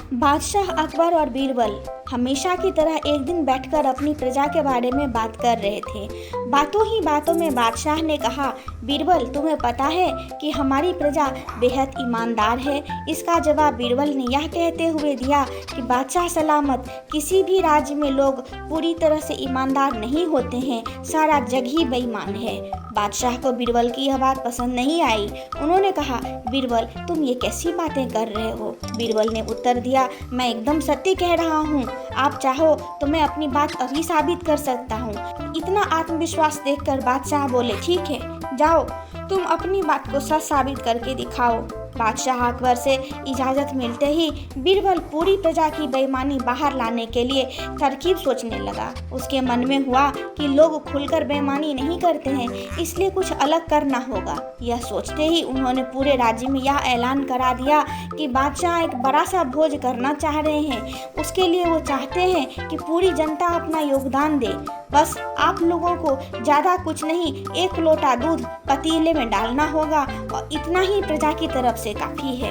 बादशाह अकबर और बीरबल हमेशा की तरह एक दिन बैठकर अपनी प्रजा के बारे में बात कर रहे थे। बातों ही बातों में बादशाह ने कहा, बीरबल, तुम्हें पता है कि हमारी प्रजा बेहद ईमानदार है। इसका जवाब बीरबल ने यह कहते हुए दिया कि बादशाह सलामत, किसी भी राज्य में लोग पूरी तरह से ईमानदार नहीं होते हैं, सारा जग ही बेईमान है। बादशाह को बीरबल की यह बात पसंद नहीं आई। उन्होंने कहा, बीरबल, तुम ये कैसी बातें कर रहे हो? बीरबल ने उत्तर दिया, मैं एकदम सत्य कह रहा हूँ। आप चाहो तो मैं अपनी बात अभी साबित कर सकता हूँ। इतना आत्मविश्वास देखकर बादशाह बोले, ठीक है, जाओ, तुम अपनी बात को सच साबित करके दिखाओ। बादशाह अकबर से इजाज़त मिलते ही बीरबल पूरी प्रजा की बेईमानी बाहर लाने के लिए तरकीब सोचने लगा। उसके मन में हुआ कि लोग खुलकर बेईमानी नहीं करते हैं, इसलिए कुछ अलग करना होगा। यह सोचते ही उन्होंने पूरे राज्य में यह ऐलान करा दिया कि बादशाह एक बड़ा सा भोज करना चाह रहे हैं। उसके लिए वो चाहते हैं कि पूरी जनता अपना योगदान दे। बस आप लोगों को ज़्यादा कुछ नहीं, 1 लोटा दूध पतीले में डालना होगा और इतना ही प्रजा की तरफ से काफ़ी है।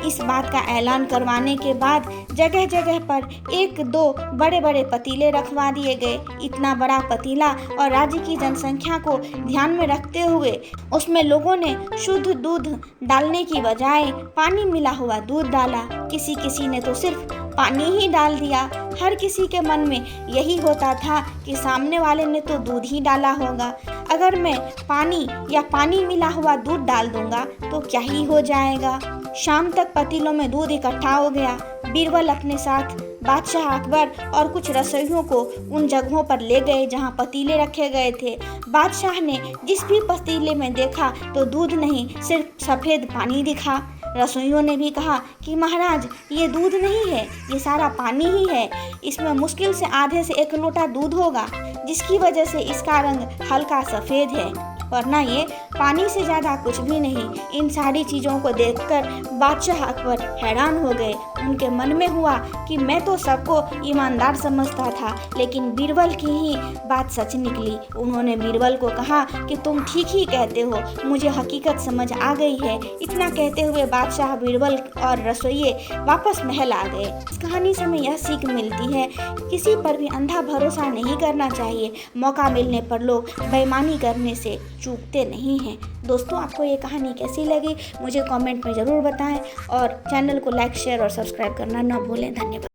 इस बात का ऐलान करवाने के बाद जगह जगह पर 1-2 बड़े बड़े पतीले रखवा दिए गए। इतना बड़ा पतीला और राज्य की जनसंख्या को ध्यान में रखते हुए उसमें लोगों ने शुद्ध दूध डालने की बजाय पानी मिला हुआ दूध डाला। किसी किसी ने तो सिर्फ पानी ही डाल दिया। हर किसी के मन में यही होता था कि सामने वाले ने तो दूध ही डाला होगा। अगर मैं पानी मिला हुआ दूध डाल दूंगा तो क्या ही हो जाएगा। शाम तक पतीलों में दूध इकट्ठा हो गया। बीरबल अपने साथ बादशाह अकबर और कुछ रसोइयों को उन जगहों पर ले गए जहां पतीले रखे गए थे। बादशाह ने जिस भी पतीले में देखा तो दूध नहीं, सिर्फ सफ़ेद पानी दिखा। रसोइयों ने भी कहा कि महाराज, ये दूध नहीं है, ये सारा पानी ही है। इसमें मुश्किल से आधे से 1 लोटा दूध होगा, जिसकी वजह से इसका रंग हल्का सफ़ेद है, वरना ये पानी से ज़्यादा कुछ भी नहीं। इन सारी चीज़ों को देखकर बादशाह अकबर हैरान हो गए। उनके मन में हुआ कि मैं तो सबको ईमानदार समझता था, लेकिन बीरबल की ही बात सच निकली। उन्होंने बीरबल को कहा कि तुम ठीक ही कहते हो, मुझे हकीकत समझ आ गई है। इतना कहते हुए बादशाह, बीरबल और रसोइये वापस महल आ गए। इस कहानी से हमें यह सीख मिलती है, किसी पर भी अंधा भरोसा नहीं करना चाहिए। मौका मिलने पर लोग बेईमानी करने से चूकते नहीं हैं। दोस्तों, आपको ये कहानी कैसी लगी मुझे कमेंट में ज़रूर बताएं और चैनल को लाइक, शेयर और सब्सक्राइब करना ना भूलें। धन्यवाद।